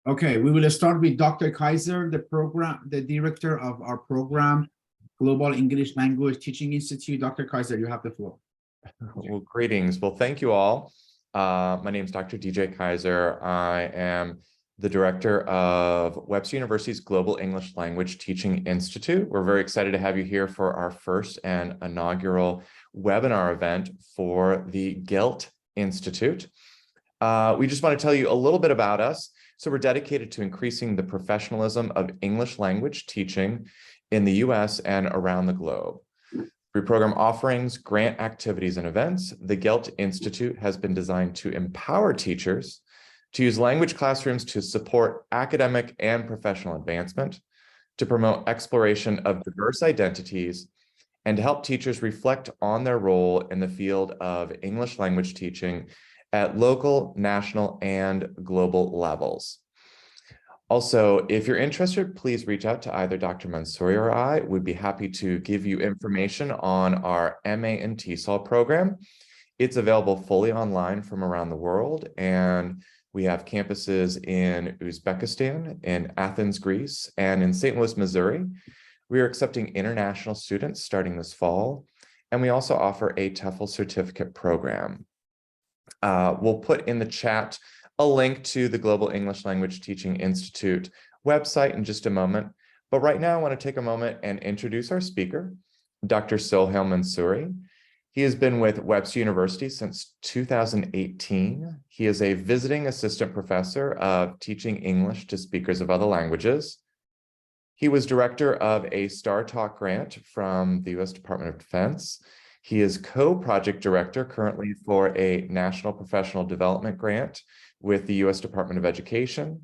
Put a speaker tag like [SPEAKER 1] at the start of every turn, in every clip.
[SPEAKER 1] Okay, we will start with Dr. Kaiser, the director of our program, Global English Language Teaching Institute. Dr. Kaiser, you have the floor.
[SPEAKER 2] Well, greetings. Well, thank you all. My name is Dr. DJ Kaiser. I am the director of Webster University's Global English Language Teaching Institute. We're very excited to have you here for our first and inaugural webinar event for the GELT Institute. We just want to tell you a little bit about us. So we're dedicated to increasing the professionalism of English language teaching in the US and around the globe. Through program offerings, grant activities, and events, the GELT Institute has been designed to empower teachers to use language classrooms to support academic and professional advancement, to promote exploration of diverse identities, and to help teachers reflect on their role in the field of English language teaching at local, national, and global levels. Also, if you're interested, please reach out to either Dr. Mansouri or I. We'd be happy to give you information on our MA and TESOL program. It's available fully online from around the world, and we have campuses in Uzbekistan, in Athens, Greece, and in St. Louis, Missouri. We are accepting international students starting this fall, and we also offer a TEFL certificate program. We'll put in the chat a link to the Global English Language Teaching Institute website in just a moment. But right now, I want to take a moment and introduce our speaker, Dr. Sohail Mansouri. He has been with Webster University since 2018. He is a visiting assistant professor of teaching English to speakers of other languages. He was director of a Star Talk grant from the U.S. Department of Defense. He is co-project director currently for a National Professional Development Grant with the U.S. Department of Education.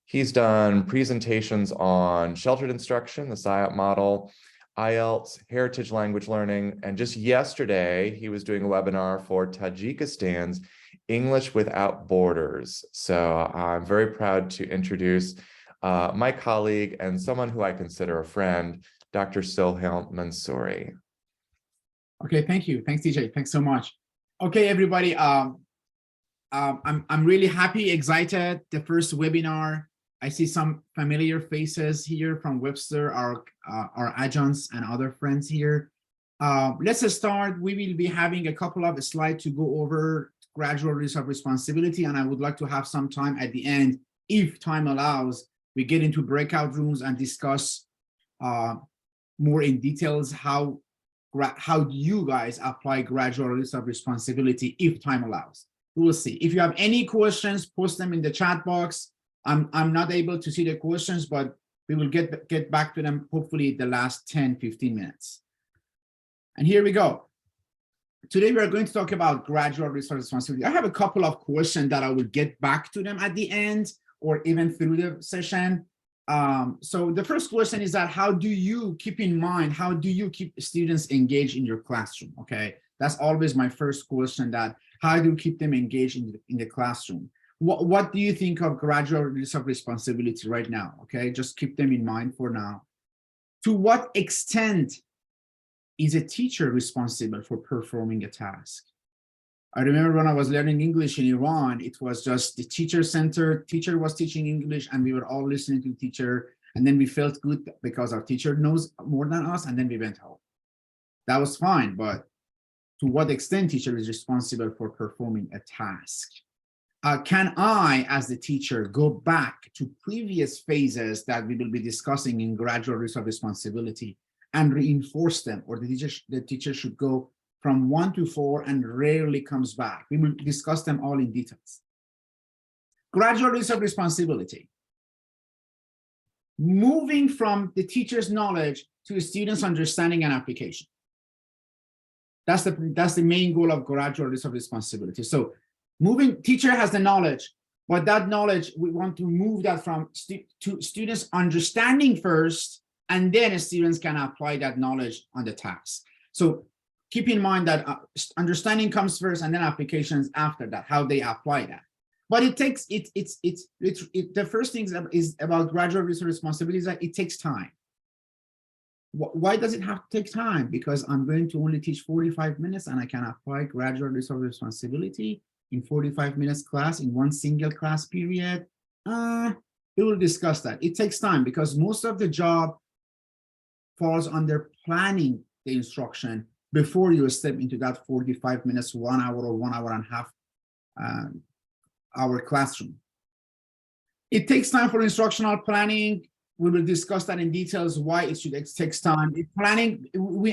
[SPEAKER 2] He's done presentations on sheltered instruction, the SIOP model, IELTS, heritage language learning, and just yesterday, he was doing a webinar for Tajikistan's English Without Borders. So I'm very proud to introduce my colleague and someone who I consider a friend, Dr. Sohail Mansouri.
[SPEAKER 1] Okay, thank you. Thanks, DJ. Thanks so much. Okay, everybody. I'm really happy, excited. The first webinar. I see some familiar faces here from Webster, our adjuncts and other friends here. Let's start. We will be having a couple of slides to go over gradual release of responsibility, and I would like to have some time at the end, if time allows, we get into breakout rooms and discuss more in details how you guys apply gradual release of responsibility if time allows. We will see. If you have any questions, post them in the chat box. I'm not able to see the questions, but we will get back to them hopefully the last 10-15 minutes. And here we go. Today we are going to talk about gradual release of responsibility. I have a couple of questions that I will get back to them at the end or even through the session. So the first question is that how do you keep students engaged in your classroom? Okay, that's always my first question, that how do you keep them engaged in the classroom? What do you think of gradual release of responsibility right now? Okay, just keep them in mind for now. To what extent is a teacher responsible for performing a task? I remember when I was learning English in Iran, it was just the teacher-centered. Teacher was teaching English and we were all listening to the teacher, and then we felt good because our teacher knows more than us, and then we went home. That was fine, but to what extent teacher is responsible for performing a task? Can I, as the teacher, go back to previous phases that we will be discussing in gradual release of responsibility and reinforce them, or the teacher should go from 1 to 4 and rarely comes back? We will discuss them all in details. Gradual release of responsibility. Moving from the teacher's knowledge to a student's understanding and application. That's the main goal of gradual release of responsibility. So teacher has the knowledge, but that knowledge, we want to move that from to students understanding first, and then students can apply that knowledge on the task. So keep in mind that understanding comes first and then applications after that, how they apply that. But it takes, the first thing is about gradual release of responsibility is that it takes time. Why does it have to take time? Because I'm going to only teach 45 minutes and I can apply gradual release of responsibility in 45 minutes class in one single class period. We will discuss that. It takes time because most of the job falls under planning the instruction before you step into that 45 minutes, 1 hour, or 1 hour and a half hour classroom. It takes time for instructional planning. We will discuss that in details, why it takes time. Planning,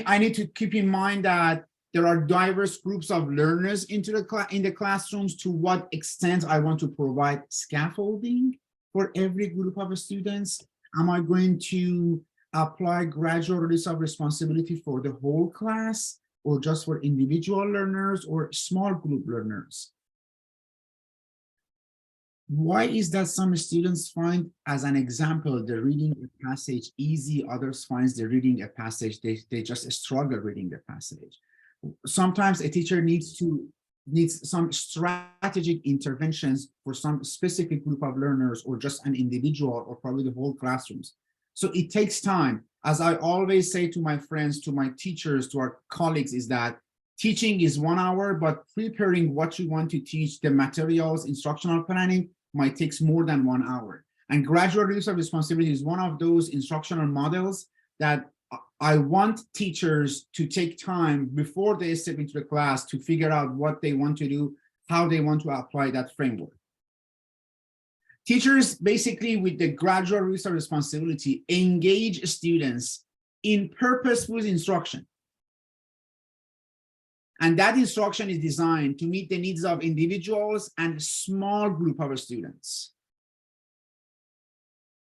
[SPEAKER 1] I need to keep in mind that there are diverse groups of learners in the classrooms. To what extent I want to provide scaffolding for every group of students? Am I going to apply gradual release of responsibility for the whole class, or just for individual learners or small group learners? Why is that some students find, as an example, the reading a passage easy, others find the reading a passage, they just struggle reading the passage? Sometimes a teacher needs some strategic interventions for some specific group of learners, or just an individual, or probably the whole classrooms. So it takes time. As I always say to my friends, to my teachers, to our colleagues, is that teaching is 1 hour, but preparing what you want to teach, the materials, instructional planning, might take more than 1 hour. And gradual release of responsibility is one of those instructional models that I want teachers to take time before they step into the class to figure out what they want to do, how they want to apply that framework. Teachers, basically, with the gradual release of responsibility, engage students in purposeful instruction. And that instruction is designed to meet the needs of individuals and a small group of students.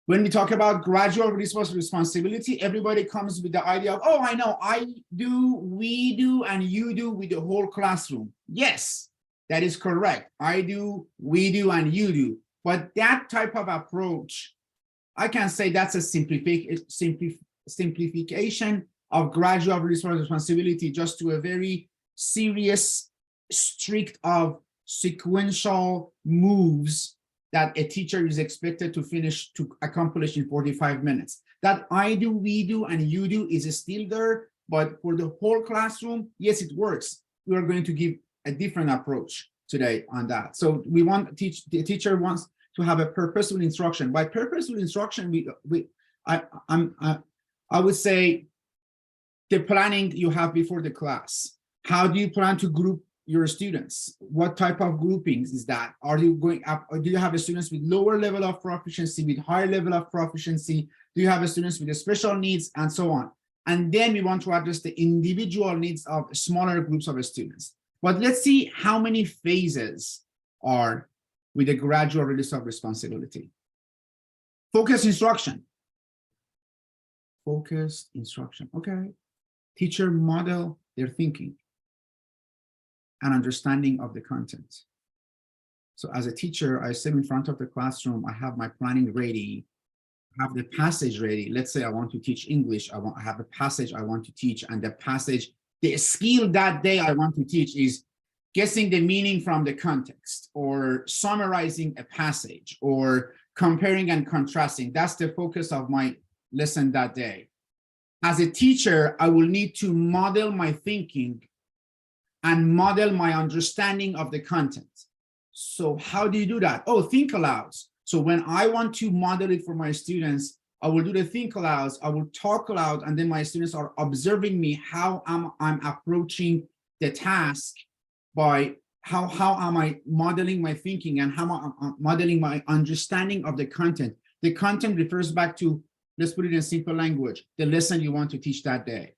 [SPEAKER 1] When we talk about gradual release of responsibility, everybody comes with the idea of, oh, I know, I do, we do, and you do with the whole classroom. Yes, that is correct. I do, we do, and you do. But that type of approach, I can say that's a simplification of gradual release of responsibility just to a very serious, strict of sequential moves that a teacher is expected to accomplish in 45 minutes. That I do, we do, and you do is still there, but for the whole classroom, yes, it works. We are going to give a different approach today on that. So we want the teacher wants to have a purposeful instruction. By purposeful instruction, I would say the planning you have before the class. How do you plan to group your students? What type of groupings is that? Are you going up, or do you have students with lower level of proficiency, with higher level of proficiency? Do you have students with special needs, and so on? And then we want to address the individual needs of smaller groups of students. But let's see how many phases are with a gradual release of responsibility. Focused instruction. Focused instruction, okay. Teacher model their thinking and understanding of the content. So as a teacher, I sit in front of the classroom, I have my planning ready, I have the passage ready. Let's say I want to teach English, I have a passage I want to teach, and the passage, the skill that day I want to teach is guessing the meaning from the context, or summarizing a passage, or comparing and contrasting. That's the focus of my lesson that day. As a teacher, I will need to model my thinking and model my understanding of the content. So how do you do that? Oh, think alouds. So when I want to model it for my students, I will do the think alouds, I will talk aloud, and then my students are observing me how I'm approaching the task, by how am I modeling my thinking, and how I'm modeling my understanding of the content. The content refers back to, let's put it in simple language, the lesson you want to teach that day.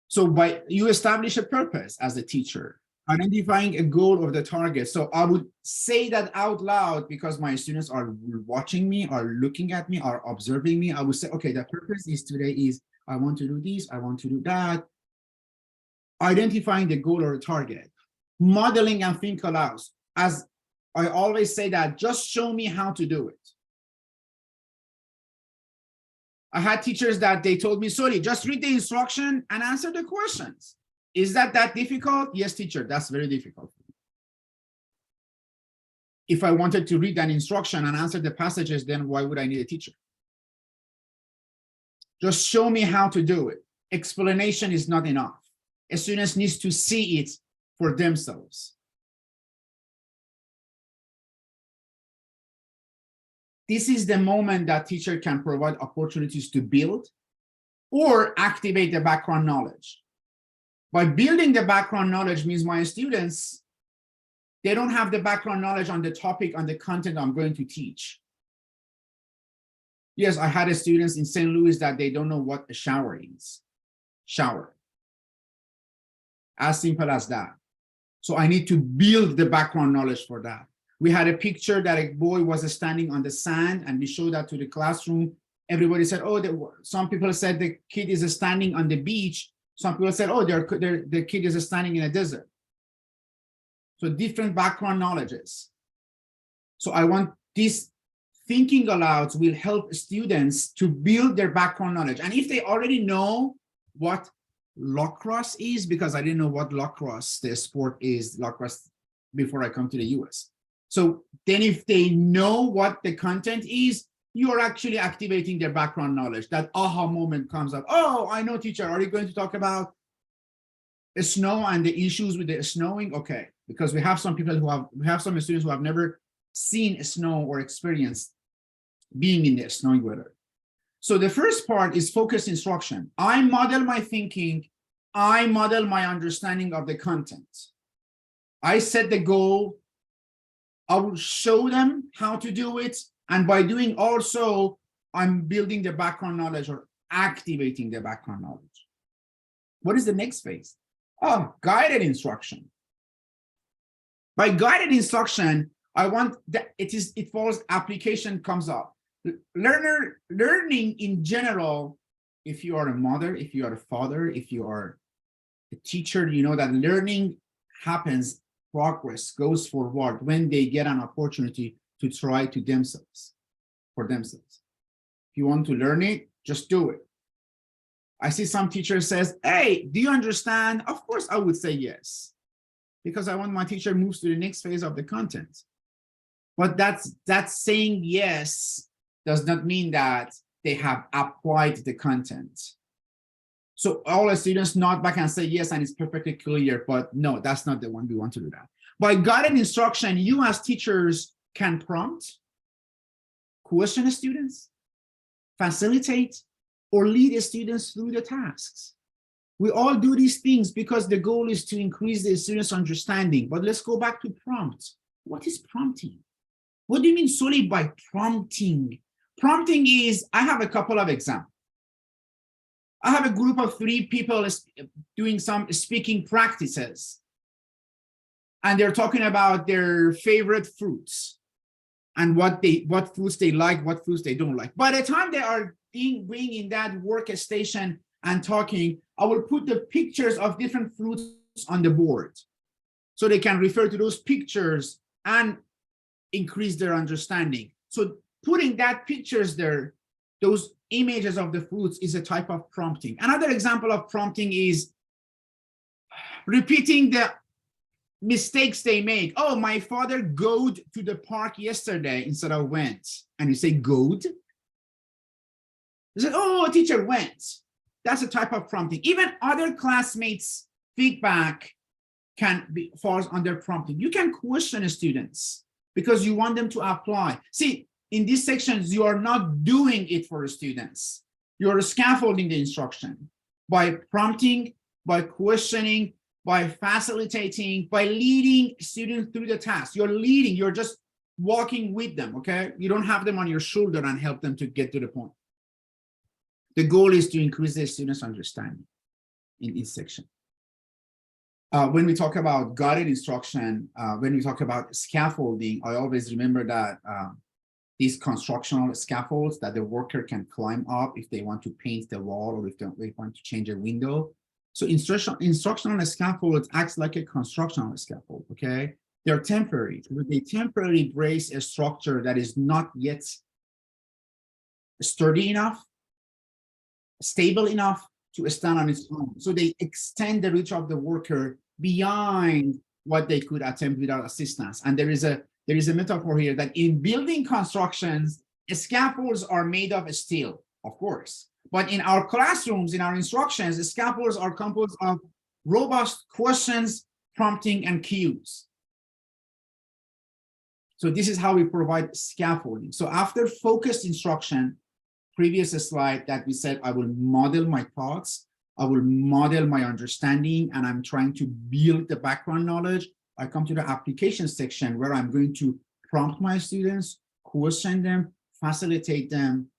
[SPEAKER 1] So you establish a purpose as a teacher, identifying a goal or the target. So I would say that out loud because my students are watching me, are looking at me, are observing me. I would say, okay, the purpose is today is I want to do this, I want to do that. Identifying the goal or the target. Modeling and think aloud. As I always say that, just show me how to do it. I had teachers that they told me, sorry, just read the instruction and answer the questions. Is that difficult? Yes, teacher, that's very difficult. If I wanted to read an instruction and answer the passages, then why would I need a teacher? Just show me how to do it. Explanation is not enough. A student needs to see it for themselves. this is the moment that teacher can provide opportunities to build or activate the background knowledge. By building the background knowledge means my students, they don't have the background knowledge on the topic, on the content I'm going to teach. Yes, I had students in St. Louis that they don't know what a shower is. Shower. As simple as that. So I need to build the background knowledge for that. We had a picture that a boy was standing on the sand, and we showed that to the classroom. Everybody said, oh, some people said the kid is standing on the beach. Some people said, oh, the kid is standing in a desert. So different background knowledges. So I want this thinking aloud will help students to build their background knowledge. And if they already know what lacrosse is, because I didn't know what lacrosse, the sport is, lacrosse, before I come to the US. So then if they know what the content is, you're actually activating their background knowledge. That aha moment comes up. Oh, I know, teacher, are you going to talk about snow and the issues with the snowing? Okay, because we have some people we have some students who have never seen snow or experienced being in the snowing weather. So the first part is focused instruction. I model my thinking. I model my understanding of the content. I set the goal. I will show them how to do it. And by doing also, I'm building the background knowledge or activating the background knowledge. What is the next phase? Oh, guided instruction. By guided instruction, I want that it falls application comes up. Learning in general, if you are a mother, if you are a father, if you are a teacher, you know that learning happens, progress goes forward when they get an opportunity to try to themselves, for themselves. If you want to learn it, just do it. I see some teacher says, hey, do you understand? Of course, I would say yes, because I want my teacher moves to the next phase of the content. But that's saying yes does not mean that they have applied the content. So all the students nod back and say yes, and it's perfectly clear, but no, that's not the one we want to do that. By guided instruction, you as teachers can prompt, question the students, facilitate, or lead the students through the tasks. We all do these things because the goal is to increase the students' understanding. But let's go back to prompt. What is prompting? What do you mean solely by prompting? Prompting is, I have a couple of examples. I have a group of 3 people doing some speaking practices. And they're talking about their favorite fruits and what fruits they like, what fruits they don't like. By the time they are being in that workstation and talking, I will put the pictures of different fruits on the board so they can refer to those pictures and increase their understanding. So putting that pictures there, those images of the fruits, is a type of prompting. Another example of prompting is repeating the mistakes they make. Oh, my father goed to the park yesterday instead of went. And you say goed. You say, oh, teacher went. That's a type of prompting. Even other classmates' feedback falls under prompting. You can question students because you want them to apply. See, in these sections, you are not doing it for students. You're scaffolding the instruction by prompting, by questioning, by facilitating, by leading students through the task. You're leading, you're just walking with them, okay? You don't have them on your shoulder and help them to get to the point. The goal is to increase the students' understanding in each section. When we talk about guided instruction, when we talk about scaffolding, I always remember that these constructional scaffolds that the worker can climb up if they want to paint the wall or if they want to change a window. So instructional scaffolds acts like a constructional scaffold, okay? They're temporary. They temporarily brace a structure that is not yet sturdy enough, stable enough to stand on its own. So they extend the reach of the worker beyond what they could attempt without assistance. And there is a metaphor here that in building constructions, scaffolds are made of steel, of course. But in our classrooms, in our instructions, the scaffolds are composed of robust questions, prompting, and cues. So this is how we provide scaffolding. So after focused instruction, previous slide that we said, I will model my thoughts, I will model my understanding, and I'm trying to build the background knowledge. I come to the application section where I'm going to prompt my students, question them, facilitate them,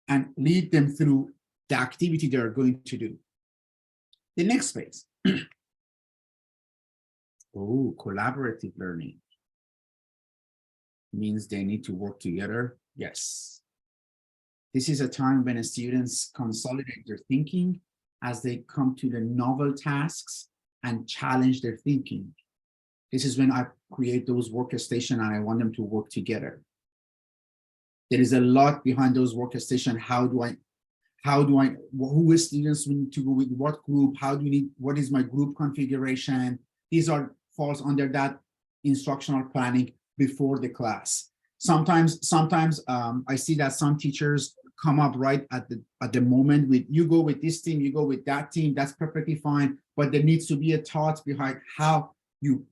[SPEAKER 1] and lead them through the activity they're going to do. The next phase. Oh, collaborative learning. Means they need to work together. Yes. This is a time when students consolidate their thinking as they come to the novel tasks and challenge their thinking. This is when I create those workstations and I want them to work together. There is a lot behind those workstations. Who is students need to go with what group? What is my group configuration? These falls under that instructional planning before the class. Sometimes I see that some teachers come up right at the moment with, you go with this team, you go with that team, that's perfectly fine, but there needs to be a thought behind how you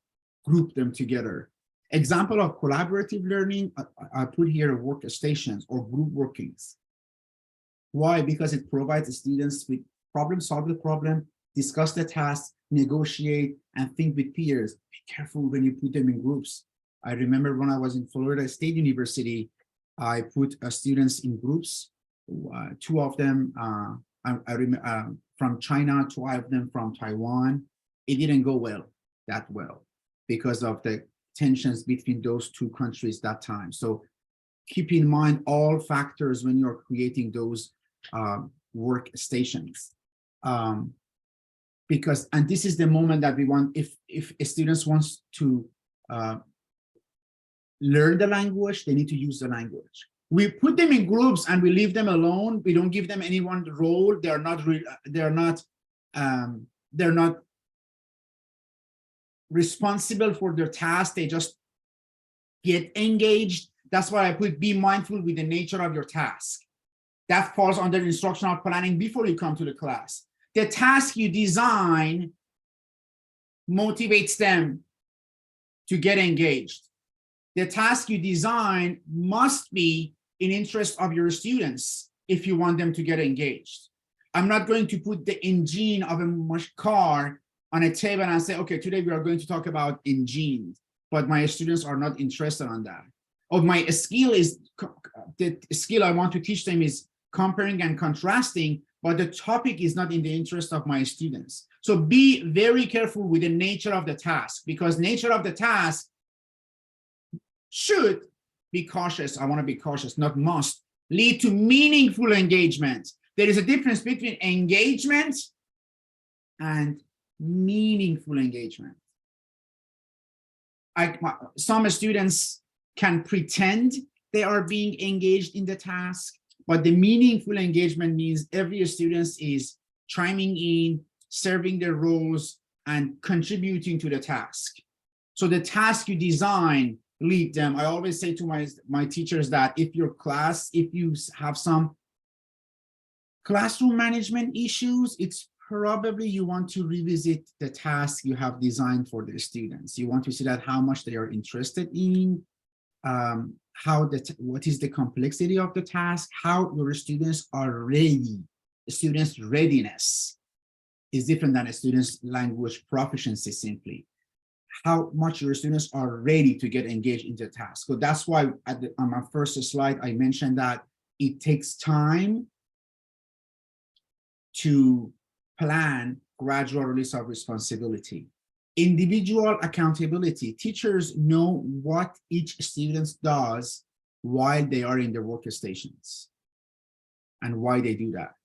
[SPEAKER 1] group them together. Example of collaborative learning, I put here workstations or group workings. Why? Because it provides the students with solve the problem, discuss the task, negotiate, and think with peers. Be careful when you put them in groups. I remember when I was in Florida State University, I put students in groups. Two of them from China, 2 of them from Taiwan. It didn't go that well because of the tensions between those 2 countries that time. So keep in mind all factors when you're creating those workstations. And this is the moment that we want, if students wants to learn the language, they need to use the language. We put them in groups and we leave them alone. We don't give them any one role. They're not responsible for their task. They just get engaged. That's why I put be mindful with the nature of your task. That falls under instructional planning before you come to the class. The task you design motivates them to get engaged. The task you design must be in interest of your students if you want them to get engaged. I'm not going to put the engine of a car on a table and say, okay, today we are going to talk about engines, but my students are not interested on that. Or my skill is, the skill I want to teach them is comparing and contrasting, but the topic is not in the interest of my students. So be very careful with the nature of the task, because nature of the task should be cautious. I want to be cautious, not must, lead to meaningful engagement. There is a difference between engagement and meaningful engagement. Some students can pretend they are being engaged in the task, but the meaningful engagement means every student is chiming in, serving their roles, and contributing to the task. So the task you design, lead them. I always say to my teachers that if you have some classroom management issues, it's probably you want to revisit the task you have designed for the students. You want to see that how much they are interested in, what is the complexity of the task, how your students are ready. The students' readiness is different than a student's language proficiency simply. How much your students are ready to get engaged in the task. So that's why on my first slide, I mentioned that it takes time to plan gradual release of responsibility. Individual accountability. Teachers know what each student does while they are in their workstations and why they do that.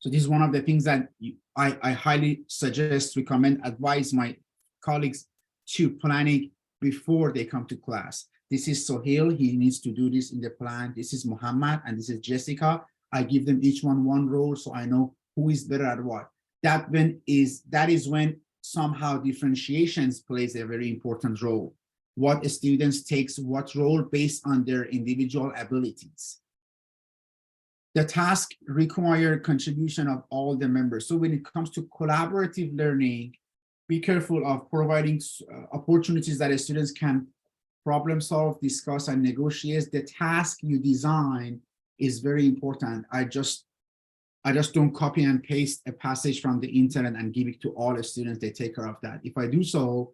[SPEAKER 1] So this is one of the things that I highly suggest, recommend, advise my colleagues to planning before they come to class. This is Sohail, he needs to do this in the plan. This is Muhammad and this is Jessica. I give them each one role so I know who is better at what. That is when somehow differentiations plays a very important role. What students takes what role based on their individual abilities. The task require contribution of all the members. So when it comes to collaborative learning, be careful of providing opportunities that students can problem solve, discuss, and negotiate. The task you design is very important. I just don't copy and paste a passage from the internet and give it to all the students. They take care of that. If I do so,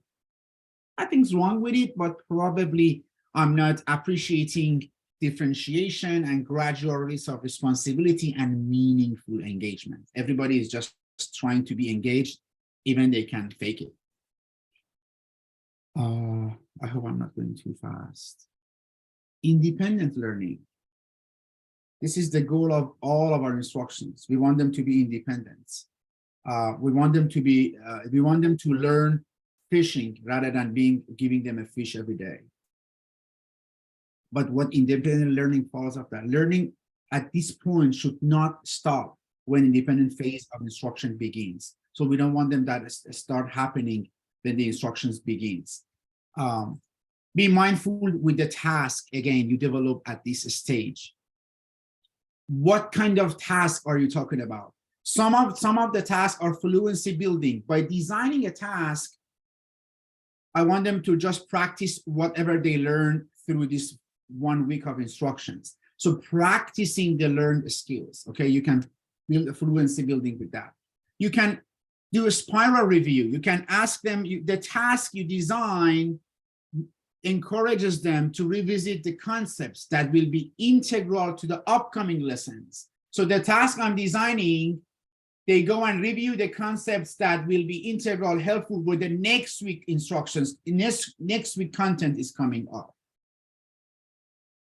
[SPEAKER 1] nothing's wrong with it, but probably I'm not appreciating differentiation and gradual release of responsibility and meaningful engagement. Everybody is just trying to be engaged, even they can fake it. I hope I'm not going too fast. Independent learning. This is the goal of all of our instructions. We want them to be independent. We want them to learn fishing rather than giving them a fish every day. But what independent learning follows after? Learning at this point should not stop when independent phase of instruction begins. So we don't want them that start happening when the instructions begins. Be mindful with the task, again, you develop at this stage. What kind of task are you talking about? Some of the tasks are fluency building. By designing a task, I want them to just practice whatever they learn through this 1 week of instructions. So practicing the learned skills, okay? You can build a fluency building with that. You can do a spiral review. You can ask them, the task you design encourages them to revisit the concepts that will be integral to the upcoming lessons. So the task I'm designing, they go and review the concepts that will be integral, helpful with the next week instructions. Next week content is coming up.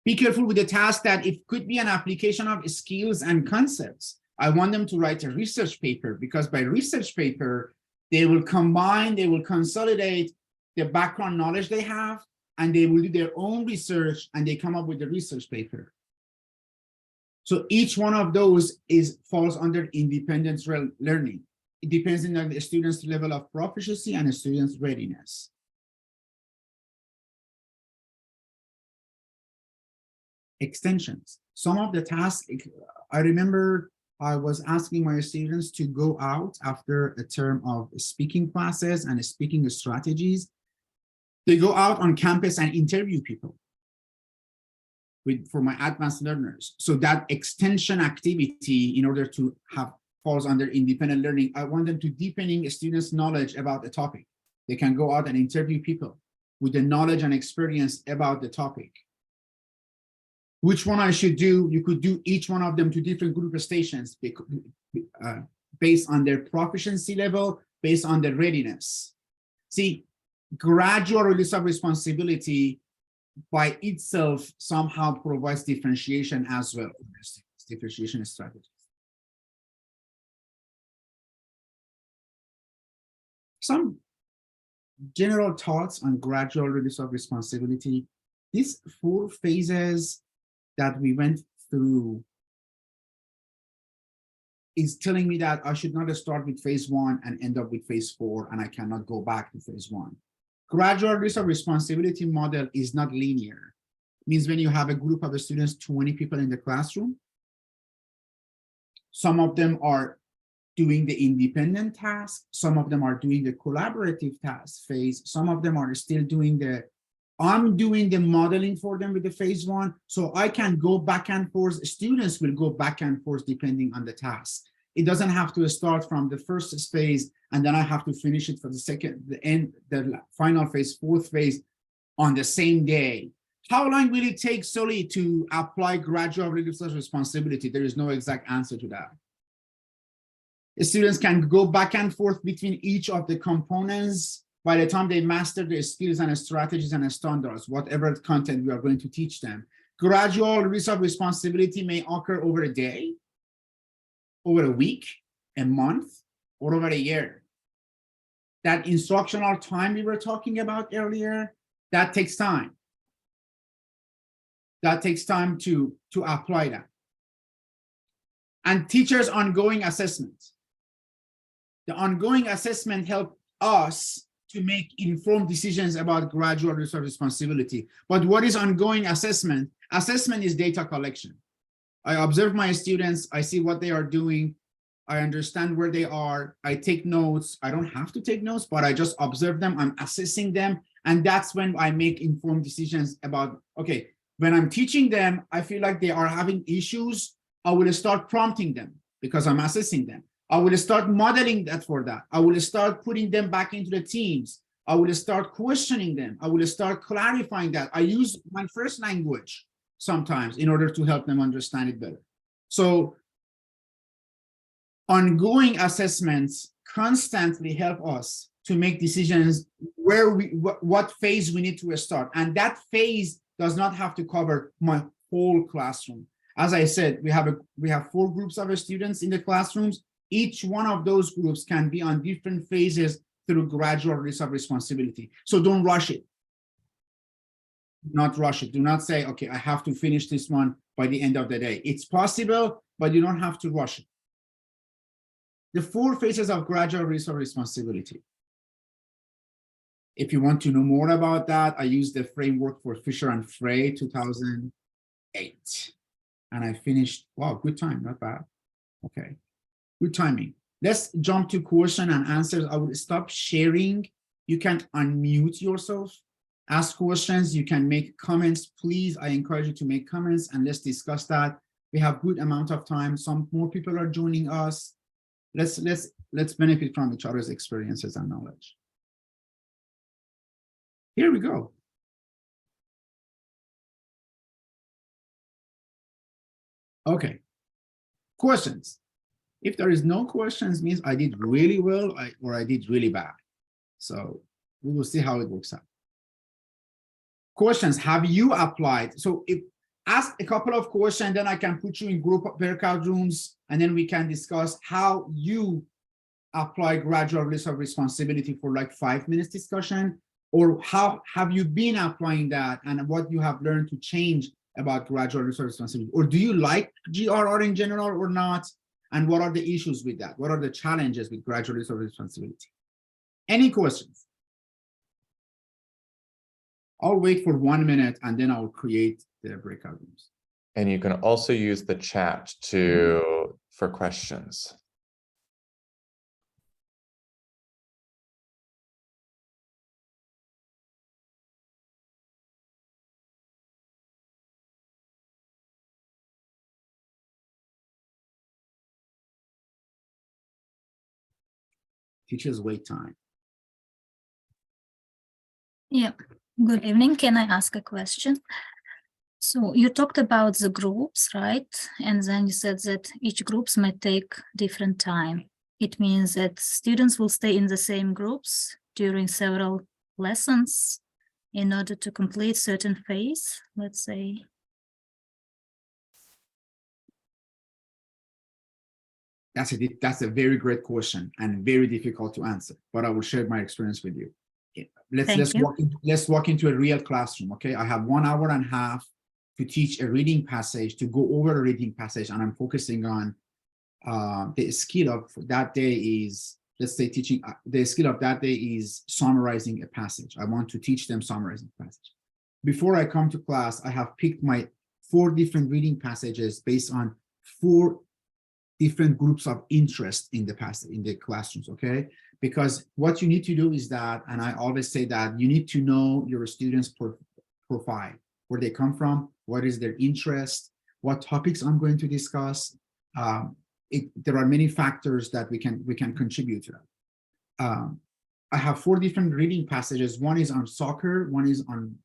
[SPEAKER 1] Be careful with the task that it could be an application of skills and concepts. I want them to write a research paper, because by research paper, they will combine, they will consolidate the background knowledge they have, and they will do their own research, and they come up with the research paper. So each one of those falls under independent learning. It depends on the student's level of proficiency and the student's readiness. Extensions. Some of the tasks, I remember I was asking my students to go out after a term of speaking classes and speaking strategies. They go out on campus and interview people for my advanced learners. So that extension activity, in order to have falls under independent learning, I want them to deepening students' knowledge about the topic. They can go out and interview people with the knowledge and experience about the topic. Which one I should do? You could do each one of them to different group stations based on their proficiency level, based on their readiness. See, gradual release of responsibility by itself somehow provides differentiation as well, differentiation strategies. Some general thoughts on gradual release of responsibility. These 4 phases that we went through is telling me that I should not start with phase 1 and end up with phase 4, and I cannot go back to phase 1. Gradual release of responsibility model is not linear. It means when you have a group of students, 20 people in the classroom, some of them are doing the independent task, some of them are doing the collaborative task phase, some of them are still doing I'm doing the modeling for them with the phase 1, so I can go back and forth. Students will go back and forth depending on the task. It doesn't have to start from the first phase and then I have to finish it for the final phase, 4th phase on the same day. How long will it take solely to apply gradual release of responsibility? There is no exact answer to that. The students can go back and forth between each of the components by the time they master their skills and strategies and standards, whatever content we are going to teach them. Gradual release of responsibility may occur over a day, over a week, a month, or over a year. That instructional time we were talking about earlier, that takes time. That takes time to apply that. And teachers' ongoing assessment. The ongoing assessment helps us to make informed decisions about gradual release of responsibility. But what is ongoing assessment? Assessment is data collection. I observe my students, I see what they are doing, I understand where they are, I take notes. I don't have to take notes, but I just observe them, I'm assessing them, And that's when I make informed decisions about, okay, when I'm teaching them, I feel like they are having issues, I will start prompting them because I'm assessing them. I will start modeling that for that. I will start putting them back into the teams. I will start questioning them. I will start clarifying that. I use my first language sometimes in order to help them understand it better. So ongoing assessments constantly help us to make decisions where what phase we need to start. And that phase does not have to cover my whole classroom. As I said, we have 4 groups of students in the classrooms. Each one of those groups can be on different phases through gradual release of responsibility. So don't rush it. Do not rush it. Do not say, okay, I have to finish this one by the end of the day. It's possible, but you don't have to rush it. The 4 phases of gradual release of responsibility. If you want to know more about that, I use the framework for Fisher and Frey 2008. And I finished, wow, good time, not bad. Okay, good timing. Let's jump to question and answers. I will stop sharing. You can unmute yourself, ask questions. You can make comments. Please, I encourage you to make comments and let's discuss that. We have good amount of time. Some more people are joining us. Let's benefit from each other's experiences and knowledge. Here we go. Okay, questions. If there is no questions, means I did really well or I did really bad. So we will see how it works out. Questions, have you applied? So if ask a couple of questions, then I can put you in group workout rooms and then we can discuss how you apply gradual release of responsibility for like 5 minutes discussion, or how have you been applying that and what you have learned to change about gradual release of responsibility, or do you like GRR in general or not? And what are the issues with that? What are the challenges with gradual release of responsibility? Any questions? I'll wait for 1 minute and then I'll create the breakout rooms.
[SPEAKER 2] And you can also use the chat for questions.
[SPEAKER 1] Teachers wait time.
[SPEAKER 3] Yeah, good evening. Can I ask a question? So you talked about the groups, right? And then you said that each groups might take different time. It means that students will stay in the same groups during several lessons in order to complete certain phase, let's say.
[SPEAKER 1] That's a very great question and very difficult to answer, but I will share my experience with you. Let's walk into a real classroom. Okay, I have 1.5 hours to teach a reading passage, to go over a reading passage, and I'm focusing on the skill of that day is, let's say, teaching. The skill of that day is summarizing a passage. I want to teach them summarizing a passage. Before I come to class, I have picked my 4 different reading passages based on 4 different groups of interest in the passage in the classrooms. Okay, because what you need to do is that, and I always say that you need to know your students' profile, where they come from, what is their interest, what topics I'm going to discuss. There are many factors that we can contribute to that. I have 4 different reading passages. One is on soccer, one is on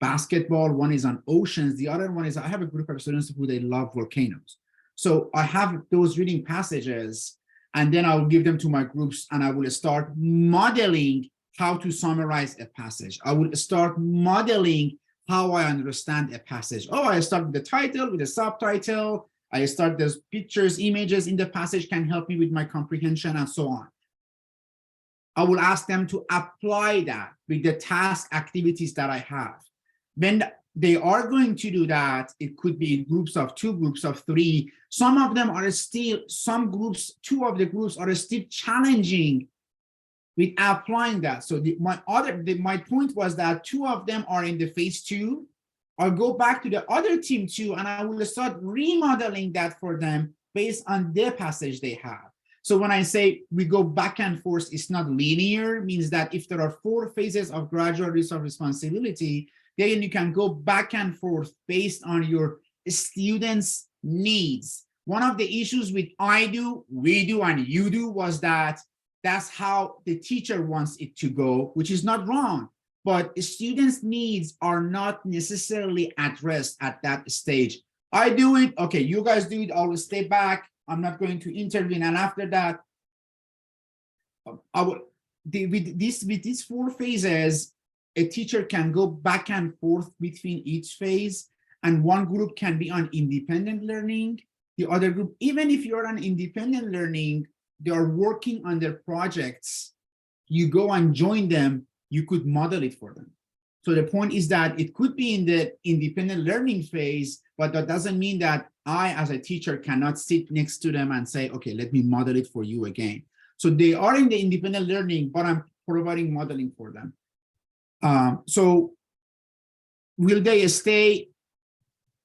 [SPEAKER 1] basketball, one is on oceans. The other one is, I have a group of students who they love volcanoes. So I have those reading passages, and then I'll give them to my groups, and I will start modeling how to summarize a passage. I will start modeling how I understand a passage. Oh, I start with the title, with the subtitle. I start those pictures, images in the passage can help me with my comprehension and so on. I will ask them to apply that with the task activities that I have. When they are going to do that, it could be in groups of 2, groups of 3. Some of them are still, some groups, 2 of the groups are still challenging with applying that. So my point was that 2 of them are in the phase 2. I'll go back to the other team 2, and I will start remodeling that for them based on their passage they have. So when I say we go back and forth, it's not linear, means that if there are 4 phases of gradual release of responsibility, then you can go back and forth based on your students' needs. One of the issues with I do, we do, and you do was that that's how the teacher wants it to go, which is not wrong, but students' needs are not necessarily addressed at that stage. I do it, okay, you guys do it, I will stay back, I'm not going to intervene, and after that, with these 4 phases, a teacher can go back and forth between each phase, and one group can be on independent learning, the other group, even if you're on independent learning, they are working on their projects, you go and join them, you could model it for them. So the point is that it could be in the independent learning phase, but that doesn't mean that I, as a teacher, cannot sit next to them and say, okay, let me model it for you again. So they are in the independent learning, but I'm providing modeling for them. So will they stay?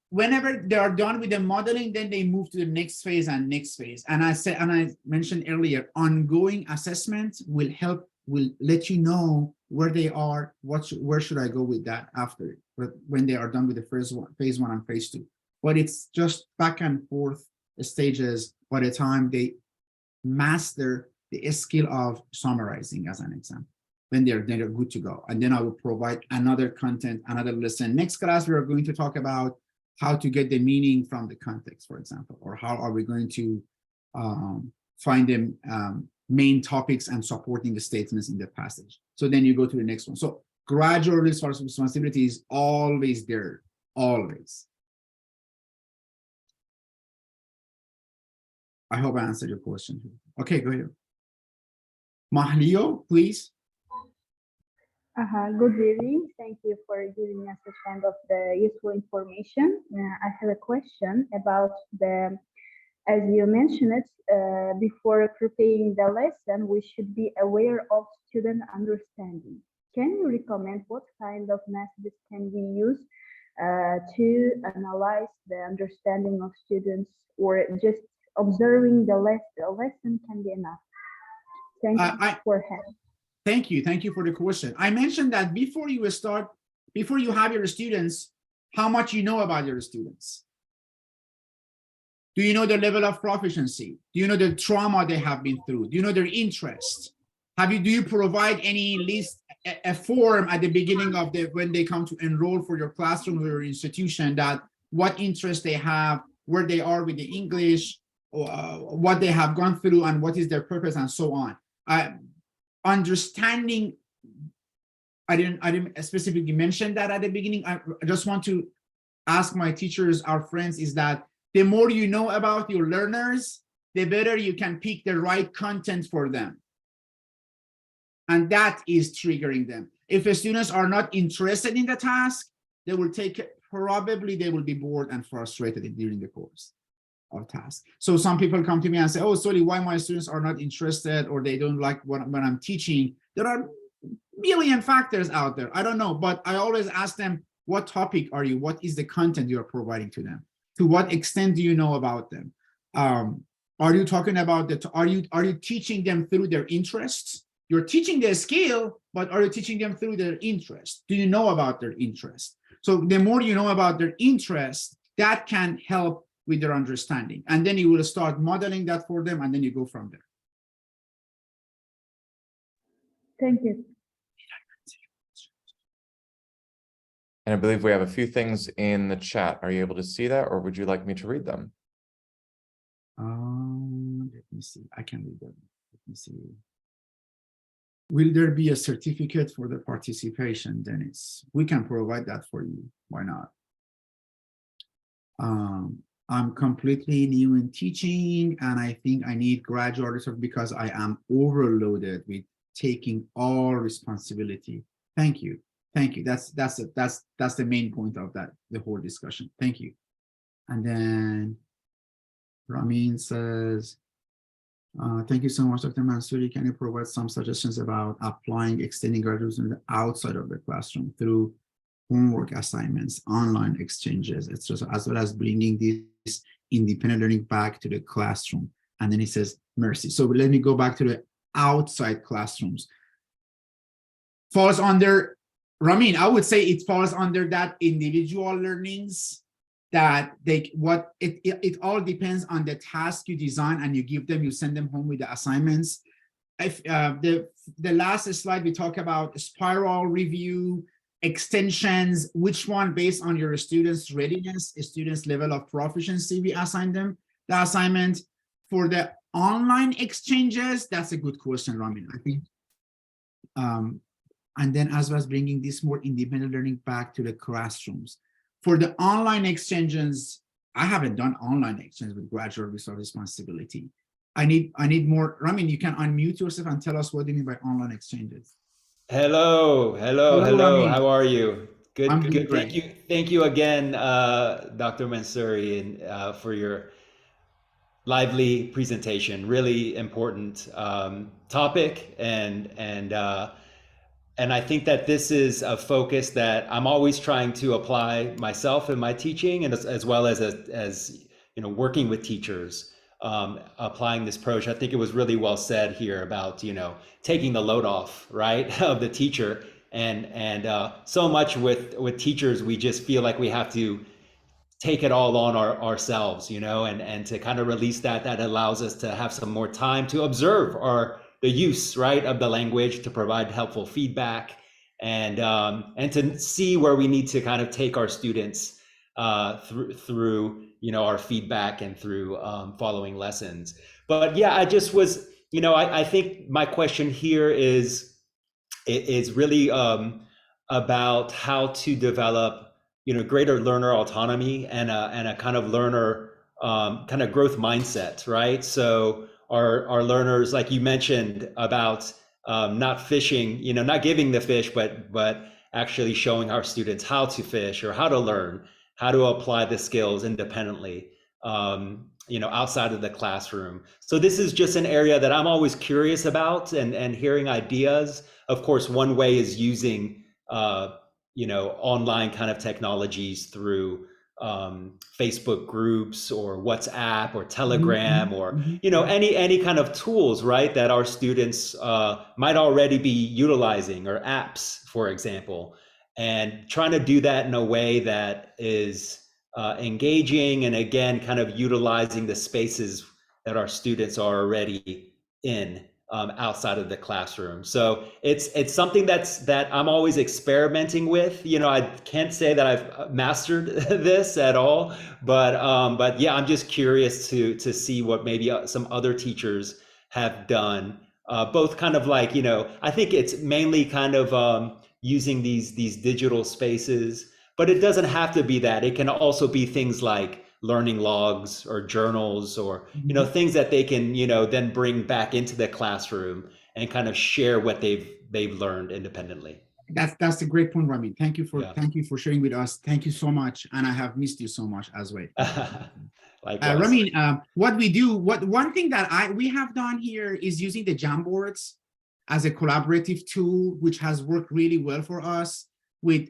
[SPEAKER 1] Whenever they are done with the modeling, then they move to the next phase and next phase. And I said, and I mentioned earlier, ongoing assessment will help, will let you know where they are, where should I go with that after, when they are done with the first one, phase 1 and phase 2. But it's just back and forth stages by the time they master the skill of summarizing, as an example, when they're good to go. And then I will provide another content, another lesson. Next class, we are going to talk about how to get the meaning from the context, for example, or how are we going to find the main topics and supporting the statements in the passage. So then you go to the next one. So gradual release of responsibility is always there, always. I hope I answered your question. Okay, go ahead. Mahlio, please.
[SPEAKER 4] Good evening. Thank you for giving us a kind of the useful information. I have a question about the, as you mentioned it, before preparing the lesson, we should be aware of student understanding. Can you recommend what kind of methods can we use to analyze the understanding of students, or just observing the lesson can be enough? Thank you for help.
[SPEAKER 1] Thank you for the question. I mentioned that before you start, before you have your students, how much you know about your students. Do you know their level of proficiency? Do you know the trauma they have been through? Do you know their interests? Do you provide any list, a form at the beginning of when they come to enroll for your classroom or your institution, that what interest they have, where they are with the English, or, what they have gone through, and what is their purpose, and so on. Understanding, I didn't specifically mention that at the beginning. I just want to ask my teachers, our friends, is that the more you know about your learners, the better you can pick the right content for them. And that is triggering them. If the students are not interested in the task, they will probably they will be bored and frustrated during the course of task. So some people come to me and say, oh, sorry, why my students are not interested, or they don't like what I'm teaching. There are a million factors out there. I don't know, but I always ask them, what topic are you? What is the content you are providing to them? To what extent do you know about them? Are you talking about are you teaching them through their interests? You're teaching their skill, but are you teaching them through their interest? Do you know about their interest? So the more you know about their interest, that can help with their understanding. And then you will start modeling that for them, and then you go from there.
[SPEAKER 4] Thank you.
[SPEAKER 2] And I believe we have a few things in the chat. Are you able to see that, or would you like me to read them?
[SPEAKER 1] Let me see. I can read them. Let me see. Will there be a certificate for the participation, Dennis? We can provide that for you. Why not? I'm completely new in teaching, and I think I need gradual research because I am overloaded with taking all responsibility. Thank you. Thank you. That's the main point of the whole discussion. Thank you. And then Ramin says, thank you so much, Dr. Mansouri. Can you provide some suggestions about applying extending graduation outside of the classroom through homework assignments, online exchanges, etc., as well as bringing this independent learning back to the classroom? And then he says, Mercy. So let me go back to the outside classrooms. Falls under, Ramin, I would say it falls under that individual learnings that it all depends on the task you design and you give them, you send them home with the assignments. If the last slide, we talk about spiral review, extensions, which one based on your students' readiness, students' level of proficiency, we assign them the assignment. For the online exchanges, that's a good question, Ramin, I think. And then as well as bringing this more independent learning back to the classrooms. For the online exchanges, I haven't done online exchange with gradual resource responsibility. I need more. Ramin, you can unmute yourself and tell us what you mean by online exchanges.
[SPEAKER 5] Hello.
[SPEAKER 1] Ramin.
[SPEAKER 5] How are you? Good.
[SPEAKER 1] I'm doing
[SPEAKER 5] Good. Thank you again, Dr. Mansouri, and for your lively presentation. Really important topic, and I think that this is a focus that I'm always trying to apply myself in my teaching, and as well as you know, working with teachers, applying this approach. I think it was really well said here about, you know, taking the load off, right, of the teacher, and so much with teachers, we just feel like we have to take it all on ourselves, you know, and to kind of release that allows us to have some more time to observe the use, right, of the language, to provide helpful feedback, and to see where we need to kind of take our students through you know, our feedback and through following lessons. But yeah, I just was, you know, I think my question here is really about how to develop, you know, greater learner autonomy and a kind of learner kind of growth mindset, right? So our learners, like you mentioned about not fishing, you know, not giving the fish, but actually showing our students how to fish or how to learn, how to apply the skills independently, you know, outside of the classroom. So this is just an area that I'm always curious about and hearing ideas. Of course, one way is using, you know, online kind of technologies through Facebook groups or WhatsApp or Telegram or, you know, any kind of tools, right, that our students might already be utilizing, or apps, for example, and trying to do that in a way that is engaging, and again, kind of utilizing the spaces that our students are already in outside of the classroom. So it's something that I'm always experimenting with. You know, I can't say that I've mastered this at all, but yeah, I'm just curious to see what maybe some other teachers have done. Both kind of like, you know, I think it's mainly kind of using these digital spaces, but it doesn't have to be that. It can also be things like learning logs or journals, or, you know, things that they can, you know, then bring back into the classroom and kind of share what they've learned independently.
[SPEAKER 1] That's a great point, Ramin. Thank you for sharing with us. Thank you so much, and I have missed you so much as well. Ramin, what we do, one thing that we have done here is using the Jamboards as a collaborative tool, which has worked really well for us. With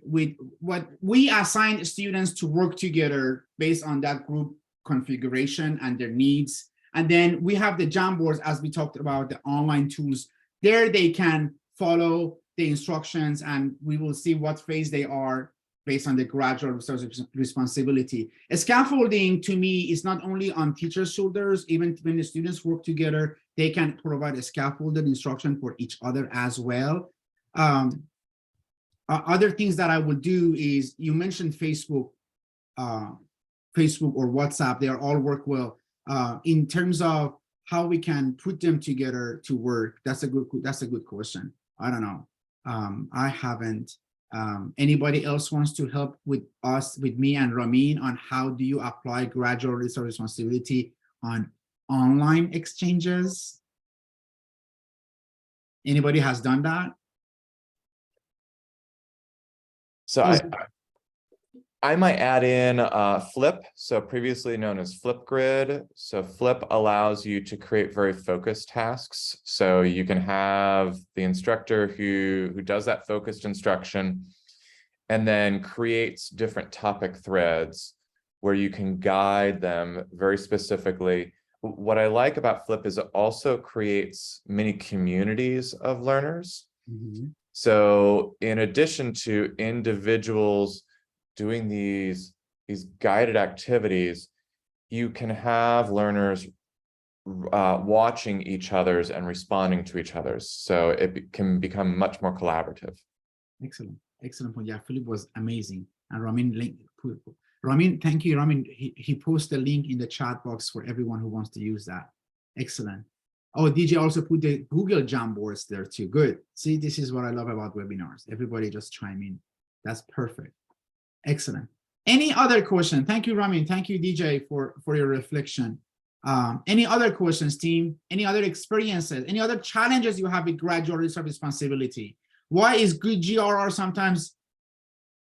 [SPEAKER 1] what we assign students to work together based on that group configuration and their needs. And then we have the Jamboards, as we talked about, the online tools. There they can follow the instructions, and we will see what phase they are based on the gradual resource responsibility. Scaffolding, to me, is not only on teachers' shoulders. Even when the students work together, they can provide a scaffolded instruction for each other as well. Other things that I would do is, you mentioned Facebook or WhatsApp. They all work well. In terms of how we can put them together to work, that's a good question. I don't know. I haven't. Anybody else wants to help with me and Ramin on how do you apply gradual resource responsibility on online exchanges? Anybody has done that?
[SPEAKER 2] So I might add in Flip, so previously known as Flipgrid. So Flip allows you to create very focused tasks. So you can have the instructor who does that focused instruction and then creates different topic threads where you can guide them very specifically what I like about Flip is it also creates many communities of learners.
[SPEAKER 1] Mhm.
[SPEAKER 2] So in addition to individuals doing these guided activities, you can have learners watching each other's and responding to each other's. So can become much more collaborative.
[SPEAKER 1] Excellent. Excellent point. Yeah, Philip was amazing. And Ramin, Ramin, thank you, Ramin. He posted a link in the chat box for everyone who wants to use that. Excellent. Oh, DJ also put the Google Jamboards there too. Good. See, this is what I love about webinars. Everybody just chime in. That's perfect. Excellent. Any other question? Thank you, Ramin. Thank you, DJ, for your reflection. Any other questions, team? Any other experiences? Any other challenges you have with gradual release of responsibility? Why is good GRR sometimes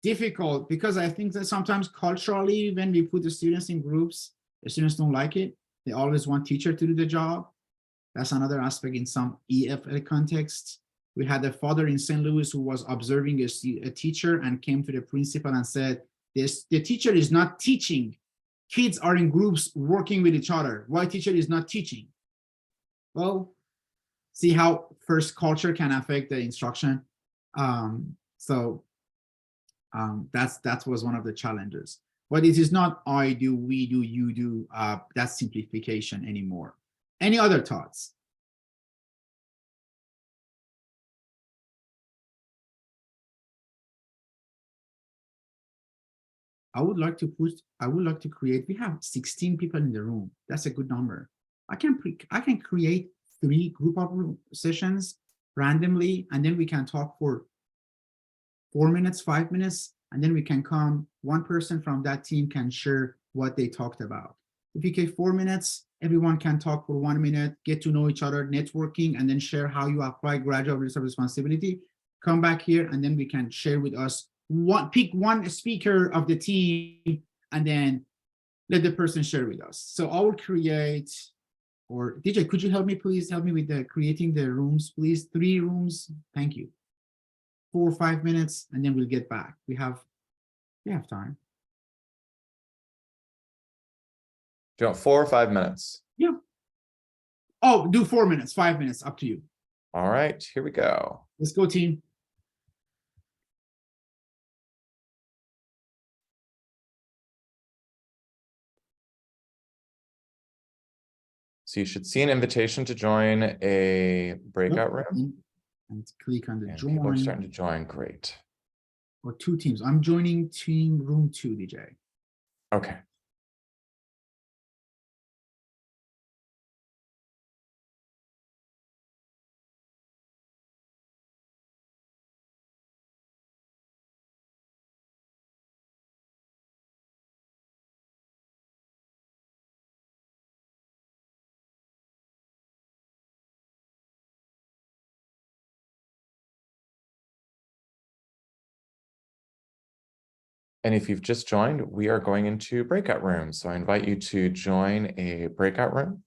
[SPEAKER 1] difficult? Because I think that sometimes culturally, when we put the students in groups, the students don't like it. They always want teacher to do the job. That's another aspect in some EFL contexts. We had a father in St. Louis who was observing a teacher and came to the principal and said, the teacher is not teaching. Kids are in groups working with each other. Why teacher is not teaching? Well, see how first culture can affect the instruction. That was one of the challenges. But it is not I do, we do, you do. That's simplification anymore. Any other thoughts? I would like to create, we have 16 people in the room. That's a good number. I can create 3 group of sessions randomly, and then we can talk for 4 minutes, 5 minutes, and then we can come, one person from that team can share what they talked about. If you get 4 minutes, everyone can talk for 1 minute, get to know each other, networking, and then share how you apply gradual release of responsibility. Come back here, and then we can share with us pick one speaker of the team, and then let the person share with us. So I will create, or DJ, could you please help me with creating the rooms, please? 3 rooms, thank you. 4 or 5 minutes, and then we'll get back. We have time.
[SPEAKER 2] Do you want 4 or 5 minutes?
[SPEAKER 1] Yeah. Oh, do 4 minutes, 5 minutes, up to you.
[SPEAKER 2] All right, here we go.
[SPEAKER 1] Let's go, team.
[SPEAKER 2] So you should see an invitation to join a breakout room.
[SPEAKER 1] And click on the
[SPEAKER 2] And people are starting to
[SPEAKER 1] join.
[SPEAKER 2] join. Great.
[SPEAKER 1] Or 2 teams. I'm joining team room 2, DJ.
[SPEAKER 2] Okay. And if you've just joined, we are going into breakout rooms. So I invite you to join a breakout room.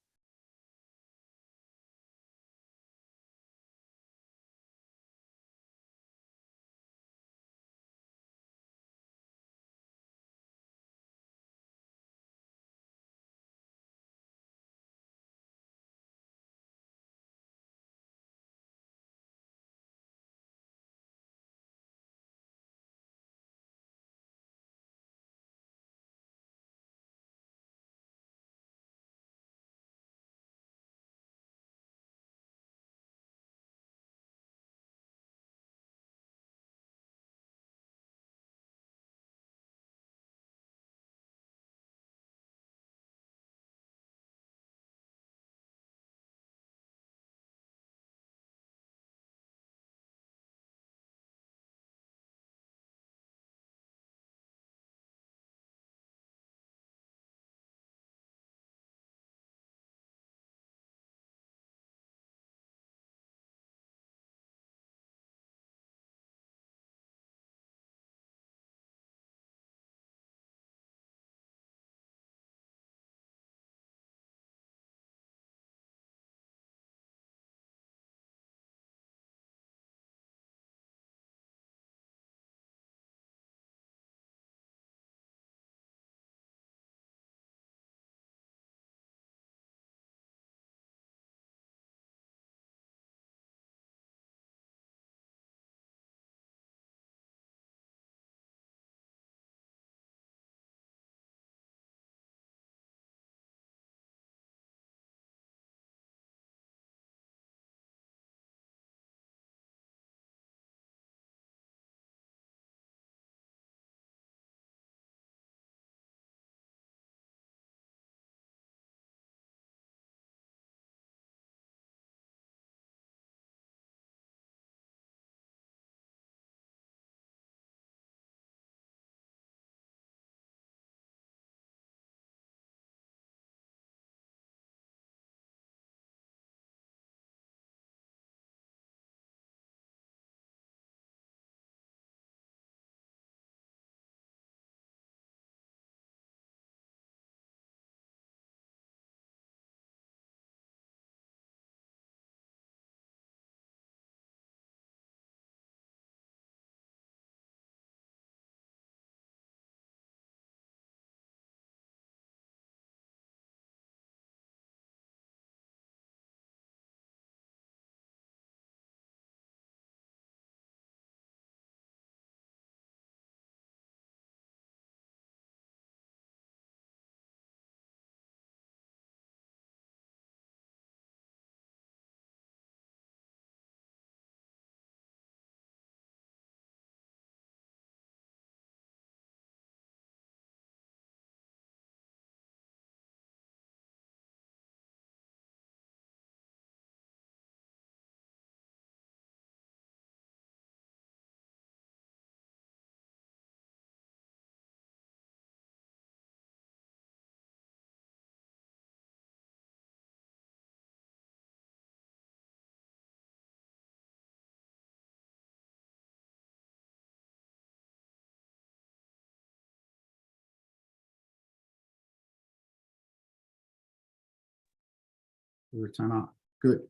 [SPEAKER 1] Your time out. Good.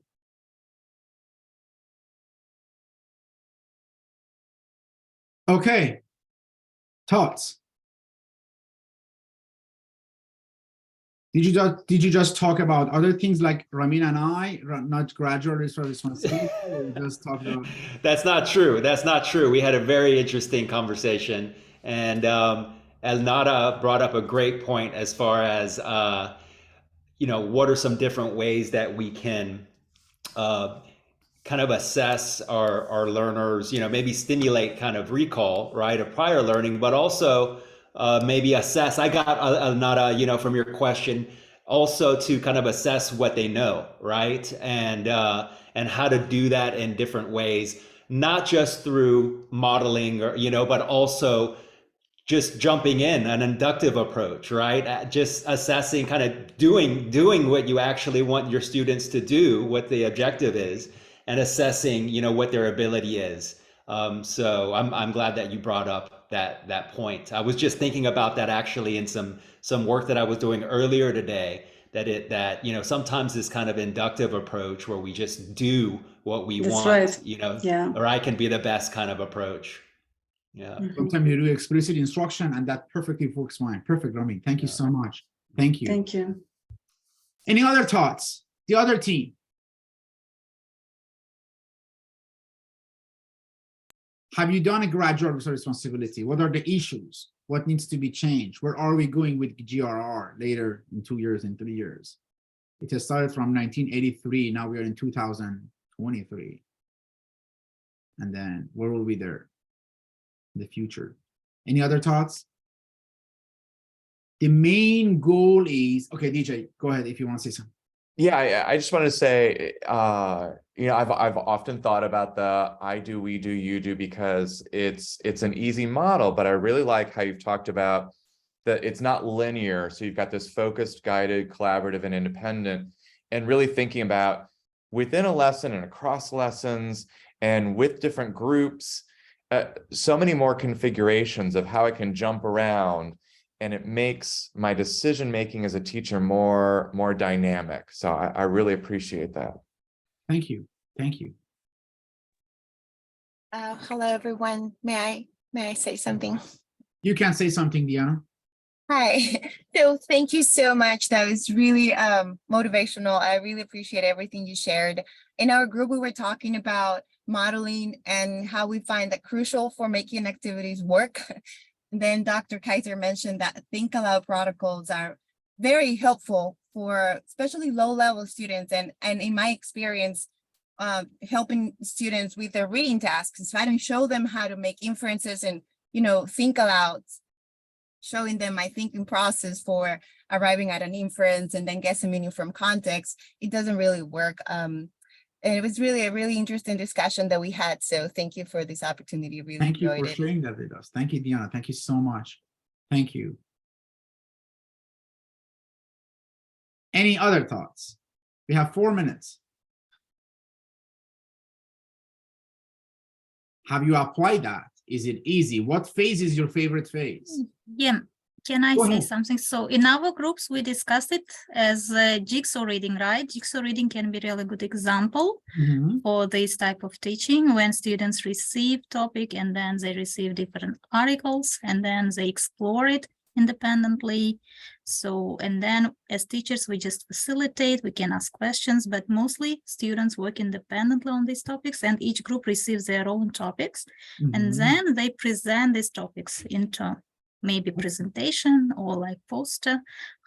[SPEAKER 1] Okay. Thoughts? Did you just talk about other things like Ramin and I, not gradual responsibility? Or you just talked about...
[SPEAKER 5] That's not true. That's not true. We had a very interesting conversation, and Elnara brought up a great point as far as what are some different ways that we can kind of assess our learners, maybe stimulate kind of recall, right, of prior learning, but also maybe assess. I got Elnara, from your question, also to kind of assess what they know, right, and how to do that in different ways, not just through modeling or but also just jumping in, an inductive approach, right? Just assessing, kind of doing what you actually want your students to do, what the objective is, and assessing, what their ability is. So I'm glad that you brought up that point. I was just thinking about that actually in some work that I was doing earlier today. That sometimes this kind of inductive approach where we just do what we want,
[SPEAKER 6] right.
[SPEAKER 5] Yeah. Or I can be the best kind of approach. Yeah.
[SPEAKER 1] Sometimes you do explicit instruction, and that perfectly works fine. Perfect, Ramin. Thank you so much. Thank you.
[SPEAKER 6] Thank you.
[SPEAKER 1] Any other thoughts? The other team. Have you done a gradual responsibility? What are the issues? What needs to be changed? Where are we going with GRR later in 2 years and 3 years? It has started from 1983. Now we are in 2023. And then where will we there? The future. Any other thoughts? The main goal is, okay, DJ, go ahead if you want to say something.
[SPEAKER 2] Yeah, I just wanted to say, I've often thought about the I do, we do, you do, because it's an easy model, but I really like how you've talked about that it's not linear. So you've got this focused, guided, collaborative, and independent, and really thinking about within a lesson and across lessons and with different groups, so many more configurations of how I can jump around, and it makes my decision-making as a teacher more dynamic. So I really appreciate that.
[SPEAKER 1] Thank you. Thank you.
[SPEAKER 7] Hello, everyone. May I say something?
[SPEAKER 1] You can say something, Diana.
[SPEAKER 7] Hi. So thank you so much. That was really motivational. I really appreciate everything you shared. In our group, we were talking about modeling and how we find that crucial for making activities work. And then Dr. Kaiser mentioned that think aloud protocols are very helpful for especially low-level students. And in my experience, helping students with their reading tasks, so I don't show them how to make inferences and think aloud, showing them my thinking process for arriving at an inference and then guessing meaning from context, it doesn't really work. And it was really a really interesting discussion that we had. So thank you for this opportunity. Really
[SPEAKER 1] Thank you
[SPEAKER 7] enjoyed
[SPEAKER 1] for
[SPEAKER 7] it.
[SPEAKER 1] sharing that with us. Thank you, Diana. Thank you so much. Thank you. Any other thoughts? We have 4 minutes. Have you applied that? Is it easy? What phase is your favorite phase?
[SPEAKER 3] Yeah, can I
[SPEAKER 1] Go
[SPEAKER 3] say
[SPEAKER 1] ahead.
[SPEAKER 3] something? So in our groups, we discussed it as jigsaw reading, right? Jigsaw reading can be a really good example for this type of teaching when students receive topic and then they receive different articles and then they explore it independently. So, and then as teachers, we just facilitate, we can ask questions, but mostly students work independently on these topics and each group receives their own topics. And then they present these topics into maybe presentation or like poster,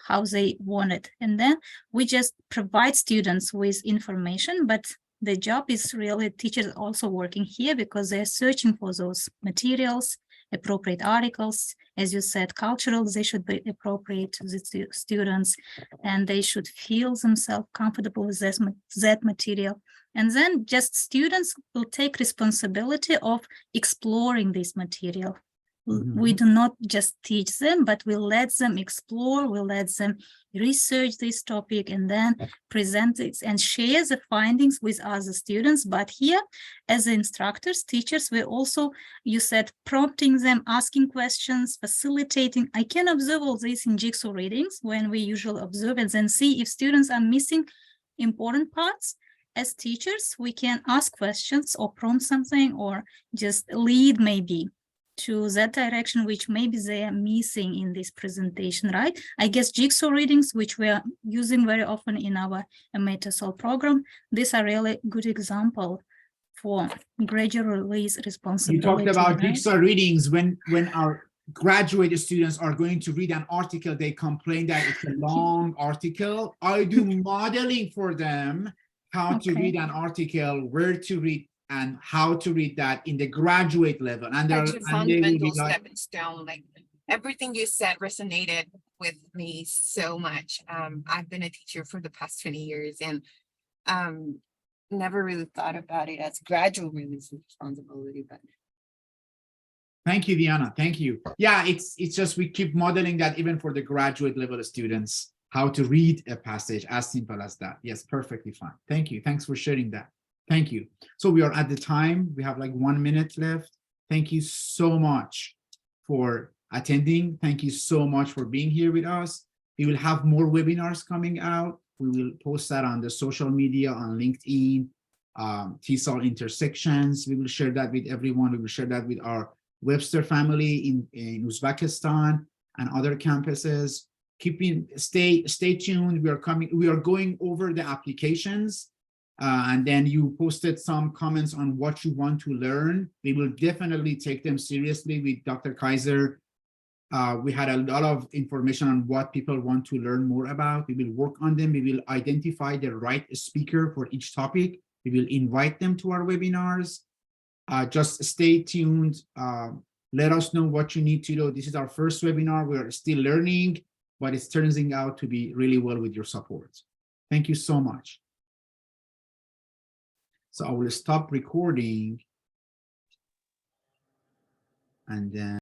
[SPEAKER 3] how they want it. And then we just provide students with information, but the job is really teachers also working here because they're searching for those materials, appropriate articles. As you said, cultural, they should be appropriate to the students and they should feel themselves comfortable with that material. And then just students will take responsibility of exploring this material. We do not just teach them, but we let them explore, we let them research this topic and then present it and share the findings with other students. But here, as instructors, teachers, we also, you said, prompting them, asking questions, facilitating. I can observe all this in jigsaw readings when we usually observe and then see if students are missing important parts. As teachers, we can ask questions or prompt something or just lead maybe to that direction, which maybe they are missing in this presentation, right? I guess jigsaw readings, which we are using very often in our MATSL program, these are really good example for gradual release
[SPEAKER 1] You
[SPEAKER 3] responsibility.
[SPEAKER 1] talked about
[SPEAKER 3] right?
[SPEAKER 1] jigsaw readings when our graduate students are going to read an article, they complain that it's a long article. I do modeling for them, how to
[SPEAKER 3] Okay.
[SPEAKER 1] read an article, where to read, and how to read that in the graduate level. And
[SPEAKER 7] Such a
[SPEAKER 1] they will be
[SPEAKER 7] fundamental
[SPEAKER 1] like,
[SPEAKER 7] stepping stone. Like everything you said resonated with me so much. I've been a teacher for the past 20 years and never really thought about it as gradual release of responsibility, but
[SPEAKER 1] thank you, Diana. Thank you. Yeah, it's just we keep modeling that even for the graduate level students, how to read a passage, as simple as that. Yes, perfectly fine. Thank you. Thanks for sharing that. Thank you. So we are at the time. We have like 1 minute left. Thank you so much for attending. Thank you so much for being here with us. We will have more webinars coming out. We will post that on the social media, on LinkedIn, TESOL intersections. We will share that with everyone. We will share that with our Webster family in Uzbekistan and other campuses. Stay tuned. We are going over the applications, and then you posted some comments on what you want to learn. We will definitely take them seriously with Dr. Kaiser. We had a lot of information on what people want to learn more about. We will work on them. We will identify the right speaker for each topic. We will invite them to our webinars. Just stay tuned. Let us know what you need to know. This is our first webinar. We are still learning, but it's turning out to be really well with your support. Thank you so much. So I will stop recording and then